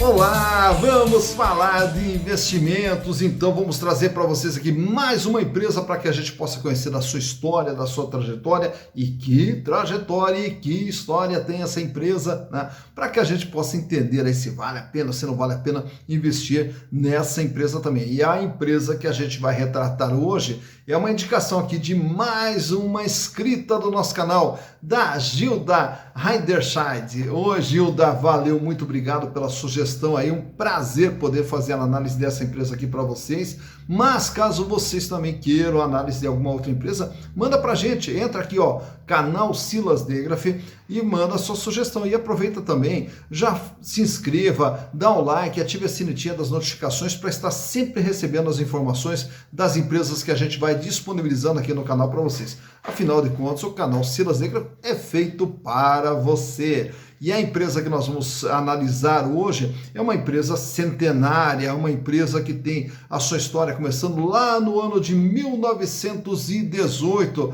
Olá, vamos falar de investimentos, então vamos trazer para vocês aqui mais uma empresa para que a gente possa conhecer da sua história, da sua trajetória e que trajetória e que história tem essa empresa, né? Para que a gente possa entender aí se vale a pena, se não vale a pena investir nessa empresa também. E a empresa que a gente vai retratar hoje é uma indicação aqui de mais uma inscrita do nosso canal, da Gilda Heiderscheid. Ô Gilda, valeu, muito obrigado pela sugestão aí, um prazer poder fazer a análise dessa empresa aqui para vocês, mas caso vocês também queiram análise de alguma outra empresa, manda pra gente, entra aqui ó, canal Silas Degraf e manda a sua sugestão e aproveita também, já se inscreva, dá um like, ative a sinetinha das notificações para estar sempre recebendo as informações das empresas que a gente vai disponibilizando aqui no canal para vocês. Afinal de contas, o canal Silas Degraf é feito para você. E a empresa que nós vamos analisar hoje é uma empresa centenária, uma empresa que tem a sua história começando lá no ano de 1918,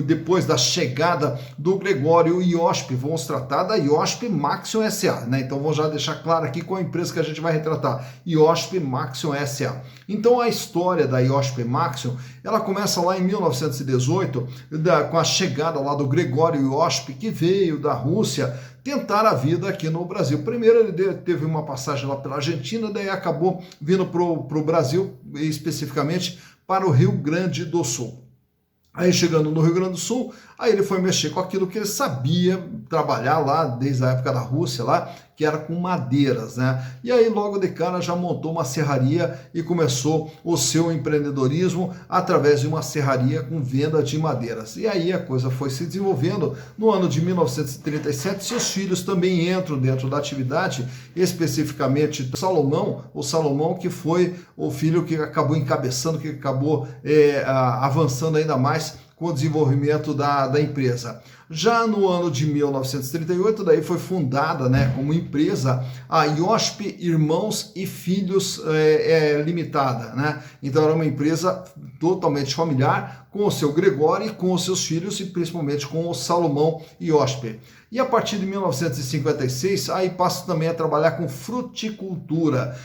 depois da chegada do Gregório Iosp. Vamos tratar da Iosp Maxion S.A., né? Então vamos já deixar claro aqui qual a empresa que a gente vai retratar, Iosp Maxion S.A. Então a história da Iosp Maxion, ela começa lá em 1918, com a chegada lá do Gregório Iosp, que veio da Rússia tentar a vida aqui no Brasil. Primeiro ele teve uma passagem lá pela Argentina, daí acabou vindo para o Brasil, especificamente para o Rio Grande do Sul. Aí chegando no Rio Grande do Sul, aí ele foi mexer com aquilo que ele sabia trabalhar lá desde a época da Rússia lá, que era com madeiras, né? E aí logo de cara já montou uma serraria e começou o seu empreendedorismo através de uma serraria com venda de madeiras. E aí a coisa foi se desenvolvendo. No ano de 1937, seus filhos também entram dentro da atividade, especificamente o Salomão que foi o filho que acabou encabeçando, que acabou avançando ainda mais com o desenvolvimento da empresa. Já no ano de 1938, daí foi fundada, né, como empresa a Iosp Irmãos e Filhos Limitada, né? Então era uma empresa totalmente familiar, com o seu Gregório e com os seus filhos e principalmente com o Salomão Iosp. E a partir de 1956, aí passa também a trabalhar com fruticultura,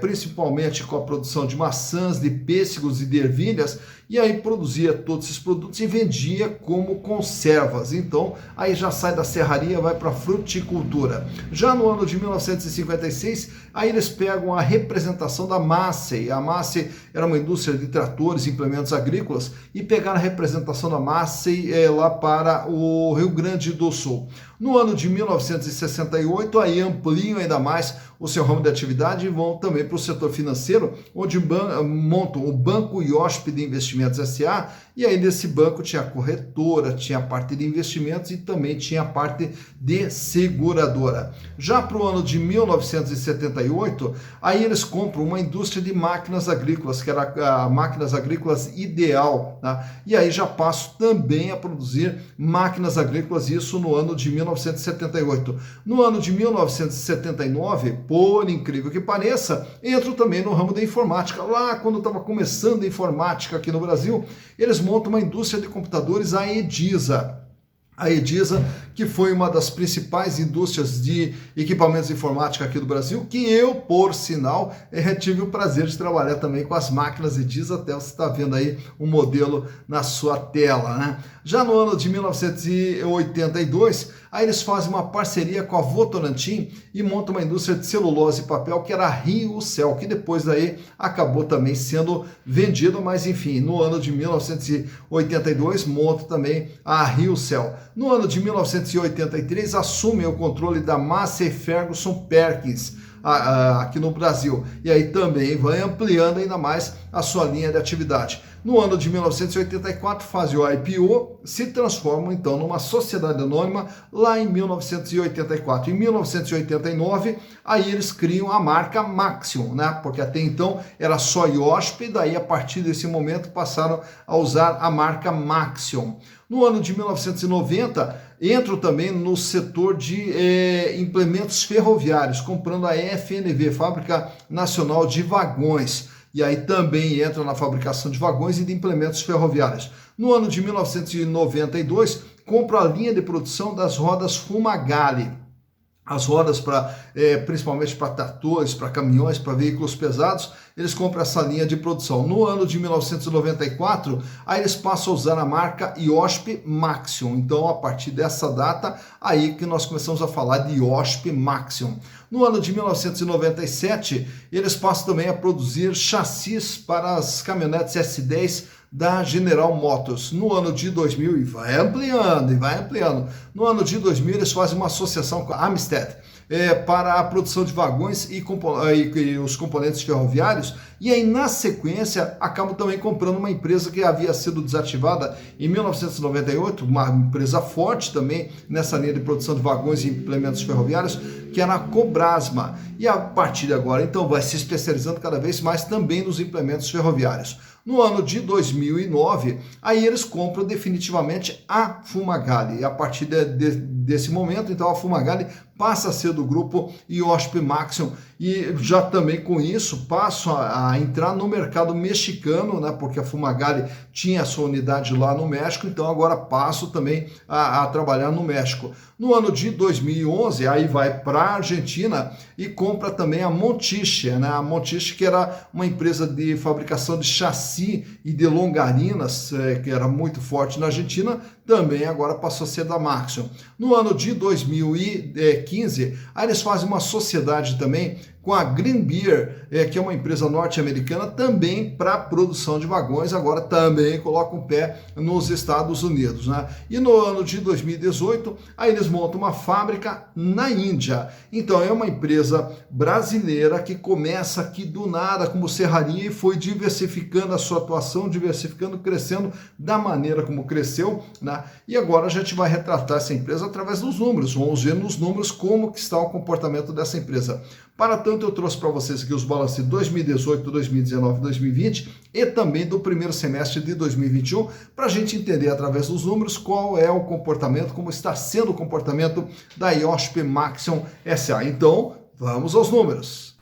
principalmente com a produção de maçãs, de pêssegos e de ervilhas, e aí produzia todos esses produtos e vendia como conservas. Então, aí já sai da serraria, vai para a fruticultura. Já no ano de 1956, aí eles pegam a representação da Massey. A Massey era uma indústria de tratores e implementos agrícolas, e pegaram a representação da Massey lá para o Rio Grande do Sul. No ano de 1968, aí ampliam ainda mais o seu ramo de atividade e vão também para o setor financeiro, onde montam o Banco Iosp de Investimentos S.A., e aí nesse banco tinha a corretora, tinha a parte de investimentos e também tinha a parte de seguradora. Já para o ano de 1978, aí eles compram uma indústria de máquinas agrícolas, que era a Máquinas Agrícolas Ideal, tá? E aí já passo também a produzir máquinas agrícolas, isso no ano de 1978. No ano de 1979, por incrível que pareça, entro também no ramo da informática. Lá quando estava começando a informática aqui no Brasil, eles montam uma indústria de computadores, a Edisa. A Edisa, que foi uma das principais indústrias de equipamentos de informática aqui do Brasil, que eu, por sinal, tive o prazer de trabalhar também com as máquinas Edisa, até você está vendo aí o modelo na sua tela, né? Já no ano de 1982, aí eles fazem uma parceria com a Votorantim e montam uma indústria de celulose e papel, que era a RioCel, que depois daí acabou também sendo vendido, mas enfim, no ano de 1982 monta também a RioCel. No ano de 1983, assumem o controle da Massey Ferguson Perkins aqui no Brasil. E aí também vai ampliando ainda mais a sua linha de atividade. No ano de 1984, fazem o IPO, se transformam então numa sociedade anônima lá em 1984. Em 1989, aí eles criam a marca Maxion, né? Porque até então era só Iosp, daí a partir desse momento passaram a usar a marca Maxion. No ano de 1990, entro também no setor de implementos ferroviários, comprando a FNV, Fábrica Nacional de Vagões. E aí também entra na fabricação de vagões e de implementos ferroviários. No ano de 1992, compra a linha de produção das rodas Fumagalli. as rodas principalmente para tratores, para caminhões, para veículos pesados, eles compram essa linha de produção. No ano de 1994, aí eles passam a usar a marca IOSP Maxion. Então, a partir dessa data, aí que nós começamos a falar de IOSP Maxion. No ano de 1997, eles passam também a produzir chassis para as caminhonetes S10 da General Motors. No ano de 2000, e vai ampliando. No ano de 2000, eles fazem uma associação com a Amstead para a produção de vagões e os componentes ferroviários, e aí na sequência acabam também comprando uma empresa que havia sido desativada em 1998, uma empresa forte também nessa linha de produção de vagões e implementos ferroviários, que era a Cobrasma, e a partir de agora então vai se especializando cada vez mais também nos implementos ferroviários. No ano de 2009, aí eles compram definitivamente a Fumagalli. E a partir desse momento, então, a Fumagalli passa a ser do grupo IOSP Maxion, e já também com isso passo a entrar no mercado mexicano, né, porque a Fumagalli tinha a sua unidade lá no México, então agora passo também a trabalhar no México. No ano de 2011, aí vai para a Argentina e compra também a Montiche, né? A Montiche, que era uma empresa de fabricação de chassi e de longarinas, que era muito forte na Argentina, também agora passou a ser da Maxion. No ano de 2015, aí eles fazem uma sociedade também com a Green Beer, que é uma empresa norte-americana também para produção de vagões, agora também coloca o pé nos Estados Unidos, né? E no ano de 2018, aí eles montam uma fábrica na Índia. Então é uma empresa brasileira que começa aqui do nada como serraria e foi diversificando a sua atuação, diversificando, crescendo da maneira como cresceu, né? E agora a gente vai retratar essa empresa através dos números. Vamos ver nos números como que está o comportamento dessa empresa. Para tanto, eu trouxe para vocês aqui os balanços de 2018, 2019, 2020 e também do primeiro semestre de 2021, para a gente entender através dos números qual é o comportamento, como está sendo o comportamento da IOSP Maxion SA. Então, vamos aos números.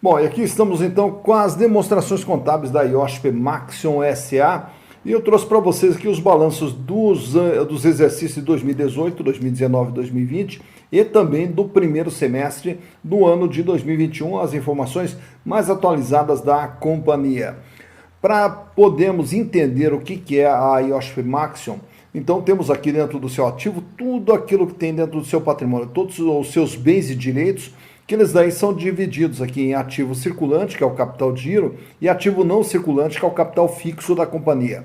Bom, e aqui estamos então com as demonstrações contábeis da IOSP Maxion SA. E eu trouxe para vocês aqui os balanços dos exercícios de 2018, 2019 e 2020 e também do primeiro semestre do ano de 2021, as informações mais atualizadas da companhia. Para podermos entender o que é a IOSP Maxion, então temos aqui dentro do seu ativo tudo aquilo que tem dentro do seu patrimônio, todos os seus bens e direitos, que eles daí são divididos aqui em ativo circulante, que é o capital de giro, e ativo não circulante, que é o capital fixo da companhia.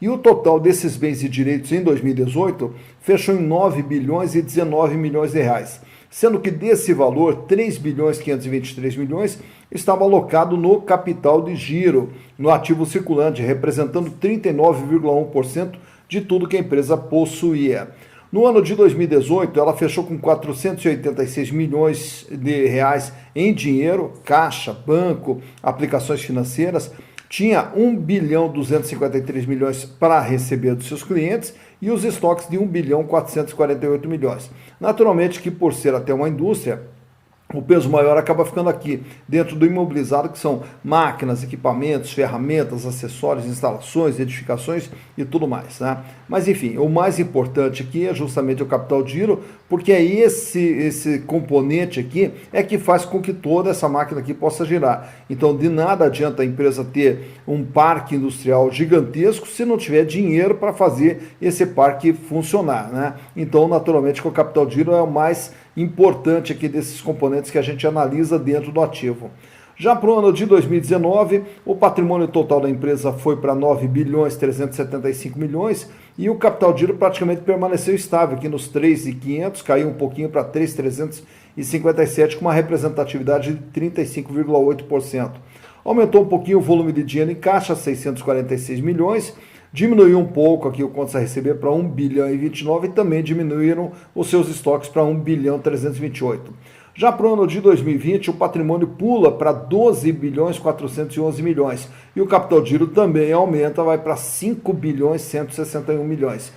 E o total desses bens e direitos em 2018 fechou em 9 bilhões e 19 milhões de reais, sendo que desse valor, 3 bilhões e 523 milhões estava alocado no capital de giro, no ativo circulante, representando 39,1% de tudo que a empresa possuía. No ano de 2018, ela fechou com 486 milhões de reais em dinheiro, caixa, banco, aplicações financeiras, tinha 1 bilhão 253 milhões para receber dos seus clientes e os estoques de 1 bilhão 448 milhões. Naturalmente que por ser até uma indústria, o peso maior acaba ficando aqui, dentro do imobilizado, que são máquinas, equipamentos, ferramentas, acessórios, instalações, edificações e tudo mais, né? Mas enfim, o mais importante aqui é justamente o capital de giro, porque é esse componente aqui é que faz com que toda essa máquina aqui possa girar. Então, de nada adianta a empresa ter um parque industrial gigantesco se não tiver dinheiro para fazer esse parque funcionar, né? Então, naturalmente, que o capital de giro é o mais importante aqui desses componentes que a gente analisa dentro do ativo. Já para o ano de 2019, o patrimônio total da empresa foi para 9 bilhões 375 milhões e o capital de giro praticamente permaneceu estável aqui nos 3.500, caiu um pouquinho para 3.357 com uma representatividade de 35,8%. Aumentou um pouquinho o volume de dinheiro em caixa, 646 milhões, diminuiu um pouco aqui o contas a receber para 1 bilhão e 29 e também diminuíram os seus estoques para 1 bilhão 328. Já para o ano de 2020, o patrimônio pula para 12 bilhões 411 milhões e o capital de giro também aumenta, vai para 5 bilhões 161 milhões,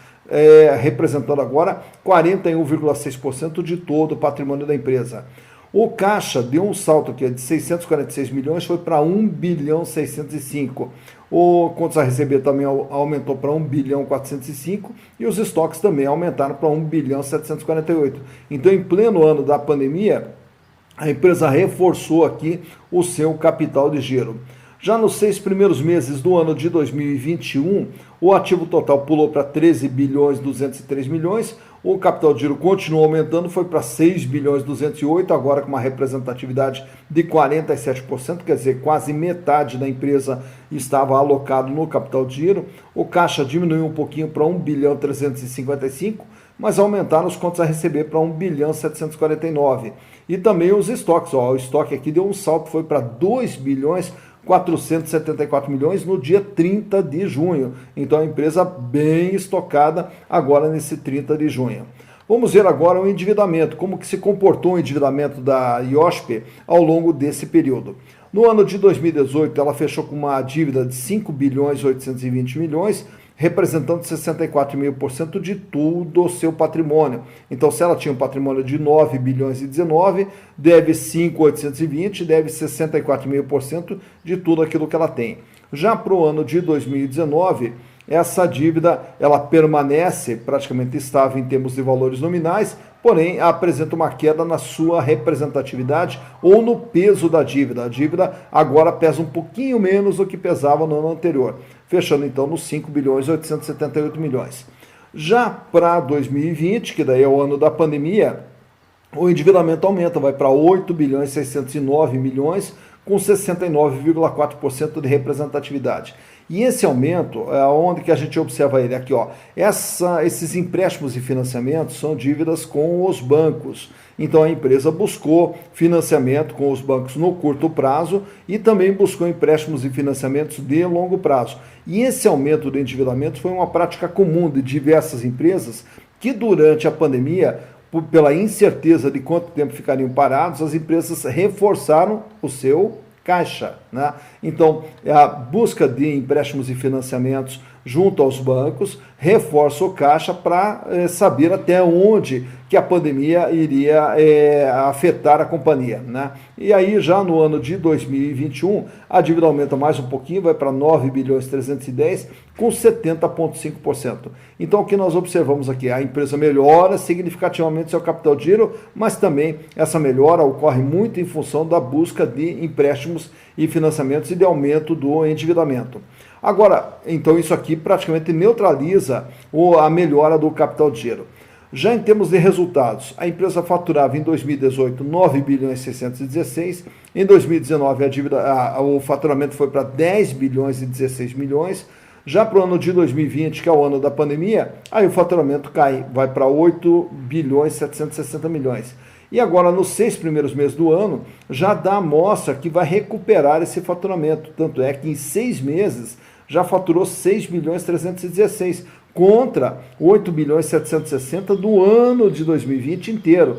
representando agora 41,6% de todo o patrimônio da empresa. O caixa deu um salto aqui de 646 milhões, foi para 1 bilhão 605. O contas a receber também aumentou para 1 bilhão 405 e os estoques também aumentaram para 1 bilhão 748. Então, em pleno ano da pandemia, a empresa reforçou aqui o seu capital de giro. Já nos 6 primeiros meses do ano de 2021, o ativo total pulou para 13 bilhões 203 milhões, o capital de giro continuou aumentando, foi para 6 bilhões 208, agora com uma representatividade de 47%, quer dizer, quase metade da empresa estava alocado no capital de giro. O caixa diminuiu um pouquinho para 1 bilhão 355, mas aumentaram os contas a receber para 1 bilhão 749. E também os estoques, o estoque aqui deu um salto, foi para 2 bilhões 474 milhões no dia 30 de junho. Então a empresa bem estocada agora nesse 30 de junho. Vamos ver agora o endividamento, como que se comportou o endividamento da IOSP ao longo desse período. No ano de 2018, ela fechou com uma dívida de 5 bilhões 820 milhões, representando 64,5% de tudo o seu patrimônio. Então, se ela tinha um patrimônio de 9 bilhões e 19, deve 5,820, deve 64,5% de tudo aquilo que ela tem. Já para o ano de 2019, essa dívida ela permanece praticamente estável em termos de valores nominais, porém apresenta uma queda na sua representatividade ou no peso da dívida. A dívida agora pesa um pouquinho menos do que pesava no ano anterior, fechando então nos 5 bilhões 878 milhões. Já para 2020, que daí é o ano da pandemia, o endividamento aumenta, vai para 8 bilhões 609 milhões, com 69,4% de representatividade. E esse aumento, onde que a gente observa ele? Aqui, ó, esses empréstimos e financiamentos são dívidas com os bancos. Então a empresa buscou financiamento com os bancos no curto prazo e também buscou empréstimos e financiamentos de longo prazo. E esse aumento do endividamento foi uma prática comum de diversas empresas que durante a pandemia, pela incerteza de quanto tempo ficariam parados, as empresas reforçaram o seu caixa, né? Então, a busca de empréstimos e financiamentos junto aos bancos reforça o caixa para saber até onde que a pandemia iria afetar a companhia, né? E aí, já no ano de 2021, a dívida aumenta mais um pouquinho, vai para 9 bilhões 310, com 70,5%. Então, o que nós observamos aqui? A empresa melhora significativamente seu capital de giro, mas também essa melhora ocorre muito em função da busca de empréstimos e financiamentos e de aumento do endividamento. Agora, então isso aqui praticamente neutraliza a melhora do capital de giro. Já em termos de resultados, a empresa faturava em 2018 9 bilhões 616, em 2019 o faturamento foi para 10 bilhões e 16 milhões, já para o ano de 2020, que é o ano da pandemia, aí o faturamento cai, vai para 8 bilhões 760 milhões. E agora, nos 6 primeiros meses do ano, já dá a mostra que vai recuperar esse faturamento. Tanto é que em 6 meses já faturou 6 bilhões 316, contra 8 bilhões 760 do ano de 2020 inteiro.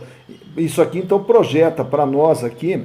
Isso aqui, então, projeta para nós aqui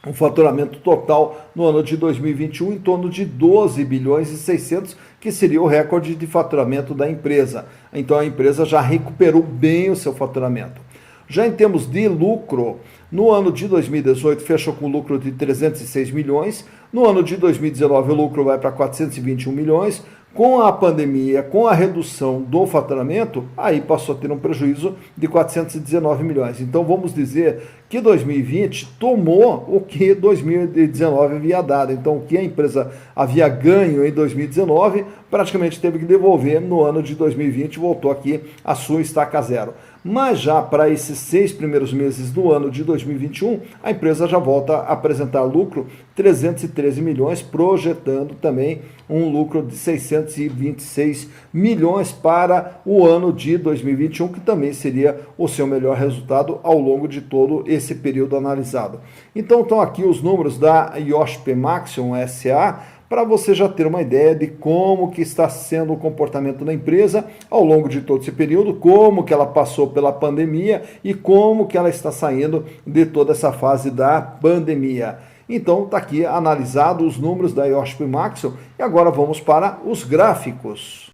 um faturamento total no ano de 2021 em torno de 12 bilhões e 600, que seria o recorde de faturamento da empresa. Então, a empresa já recuperou bem o seu faturamento. Já em termos de lucro, no ano de 2018 fechou com lucro de 306 milhões, no ano de 2019 o lucro vai para 421 milhões, com a pandemia, com a redução do faturamento, aí passou a ter um prejuízo de 419 milhões. Então vamos dizer que 2020 tomou o que 2019 havia dado. Então o que a empresa havia ganho em 2019, praticamente teve que devolver no ano de 2020, voltou aqui a sua estaca zero. Mas já para esses 6 primeiros meses do ano de 2021, a empresa já volta a apresentar lucro 313 milhões, projetando também um lucro de 626 milhões para o ano de 2021, que também seria o seu melhor resultado ao longo de todo esse período analisado. Então estão aqui os números da IOSP Maxion SA, para você já ter uma ideia de como que está sendo o comportamento da empresa ao longo de todo esse período, como que ela passou pela pandemia e como que ela está saindo de toda essa fase da pandemia. Então está aqui analisado os números da IOSP Maxion e agora vamos para os gráficos.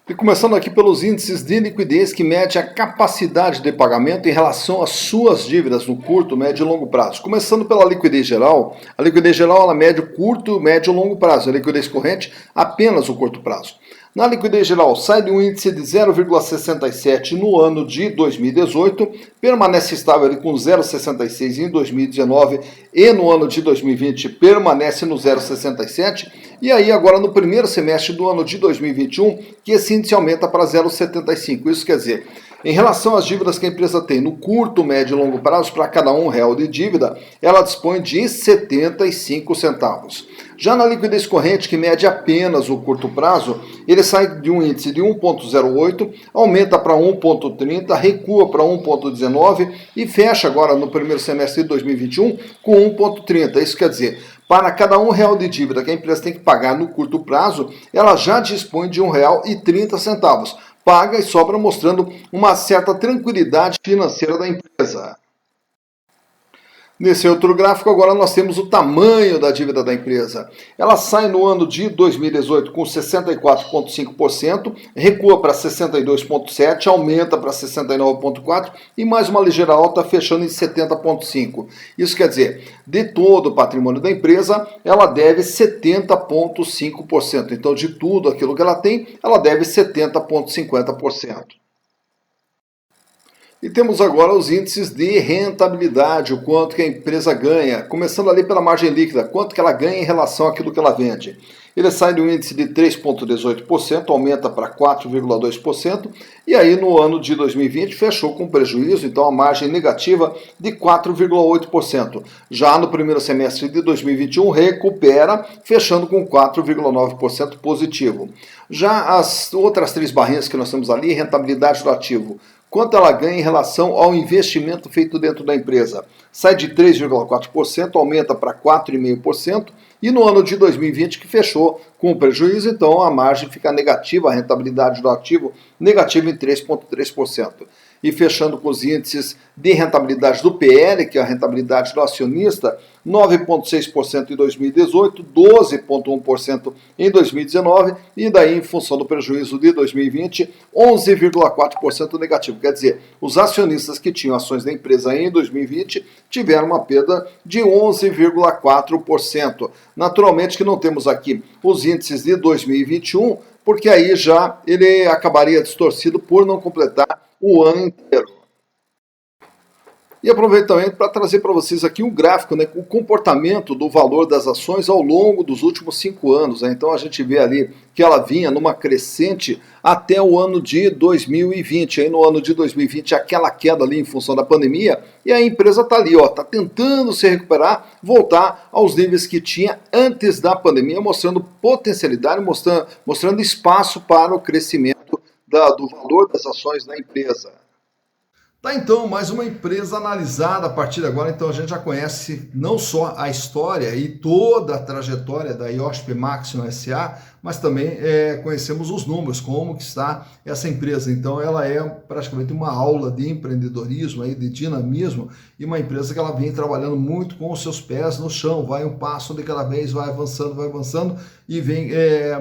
E começando aqui pelos índices de liquidez que mede a capacidade de pagamento em relação às suas dívidas no curto, médio e longo prazo. Começando pela liquidez geral, a liquidez geral ela mede o curto, médio e longo prazo. A liquidez corrente apenas o curto prazo. Na liquidez geral, sai de um índice de 0,67 no ano de 2018, permanece estável ali com 0,66 em 2019 e no ano de 2020 permanece no 0,67 e aí agora no primeiro semestre do ano de 2021 que esse índice aumenta para 0,75. Isso quer dizer, em relação às dívidas que a empresa tem no curto, médio e longo prazo, para cada R$1 de dívida, ela dispõe de 75 centavos. Já na liquidez corrente, que mede apenas o curto prazo, ele sai de um índice de 1,08, aumenta para 1,30, recua para 1,19 e fecha agora no primeiro semestre de 2021 com 1,30. Isso quer dizer, para cada R$1 de dívida que a empresa tem que pagar no curto prazo, ela já dispõe de R$1,30. Paga e sobra, mostrando uma certa tranquilidade financeira da empresa. Nesse outro gráfico, agora nós temos o tamanho da dívida da empresa. Ela sai no ano de 2018 com 64,5%, recua para 62,7%, aumenta para 69,4% e mais uma ligeira alta, fechando em 70,5%. Isso quer dizer, de todo o patrimônio da empresa, ela deve 70,5%. Então, de tudo aquilo que ela tem, ela deve 70,50%. E temos agora os índices de rentabilidade, o quanto que a empresa ganha, começando ali pela margem líquida, quanto que ela ganha em relação àquilo que ela vende. Ele sai de um índice de 3,18%, aumenta para 4,2%, e aí no ano de 2020 fechou com prejuízo, então a margem negativa de 4,8%. Já no primeiro semestre de 2021 recupera, fechando com 4,9% positivo. Já as outras três barrinhas que nós temos ali, rentabilidade do ativo, quanto ela ganha em relação ao investimento feito dentro da empresa. Sai de 3,4%, aumenta para 4,5%, e no ano de 2020 que fechou com prejuízo, então a margem fica negativa, a rentabilidade do ativo negativa em 3,3%. E fechando com os índices de rentabilidade do PL, que é a rentabilidade do acionista, 9,6% em 2018, 12,1% em 2019 e daí, em função do prejuízo de 2020, 11,4% negativo. Quer dizer, os acionistas que tinham ações da empresa em 2020 tiveram uma perda de 11,4%. Naturalmente que não temos aqui os índices de 2021, porque aí já ele acabaria distorcido por não completar o ano inteiro. E aproveito também para trazer para vocês aqui um gráfico, né, o comportamento do valor das ações ao longo dos últimos 5 anos. Né? Então a gente vê ali que ela vinha numa crescente até o ano de 2020. Aí no ano de 2020 aquela queda ali em função da pandemia e a empresa está ali, está tentando se recuperar, voltar aos níveis que tinha antes da pandemia, mostrando potencialidade, mostrando espaço para o crescimento do valor das ações da empresa. Tá, então, mais uma empresa analisada a partir de agora. Então a gente já conhece não só a história e toda a trajetória da IOSP Maxion SA, mas também conhecemos os números, como que está essa empresa. Então ela é praticamente uma aula de empreendedorismo, aí, de dinamismo, e uma empresa que ela vem trabalhando muito com os seus pés no chão, vai um passo de cada vez, vai avançando e vem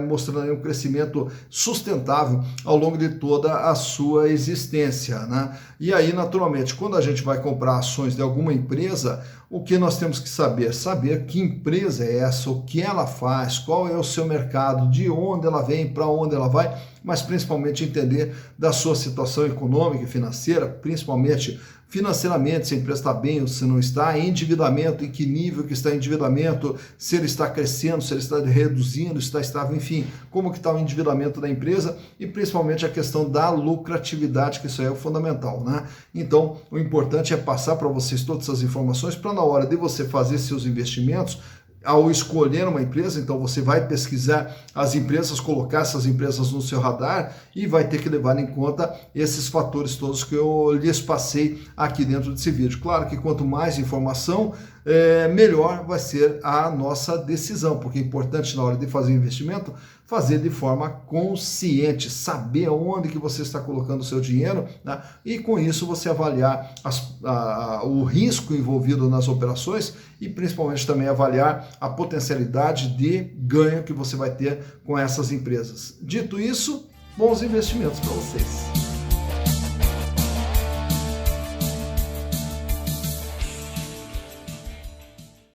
mostrando um crescimento sustentável ao longo de toda a sua existência, né? E aí, naturalmente, quando a gente vai comprar ações de alguma empresa, o que nós temos que saber? Saber que empresa é essa, o que ela faz, qual é o seu mercado, de onde ela vem, para onde ela vai, mas principalmente entender da sua situação econômica e financeira, principalmente financeiramente, se a empresa está bem ou se não está, endividamento, em que nível que está o endividamento, se ele está crescendo, se ele está reduzindo, se está estável, enfim, como que está o endividamento da empresa e principalmente a questão da lucratividade, que isso aí é o fundamental, né? Então, o importante é passar para vocês todas essas informações para na hora de você fazer seus investimentos, ao escolher uma empresa, então você vai pesquisar as empresas, colocar essas empresas no seu radar e vai ter que levar em conta esses fatores todos que eu lhes passei aqui dentro desse vídeo. Claro que quanto mais informação, melhor vai ser a nossa decisão, porque é importante na hora de fazer investimento, fazer de forma consciente, saber onde que você está colocando o seu dinheiro, né? E com isso você avaliar o risco envolvido nas operações e principalmente também avaliar a potencialidade de ganho que você vai ter com essas empresas. Dito isso, Bons investimentos para vocês.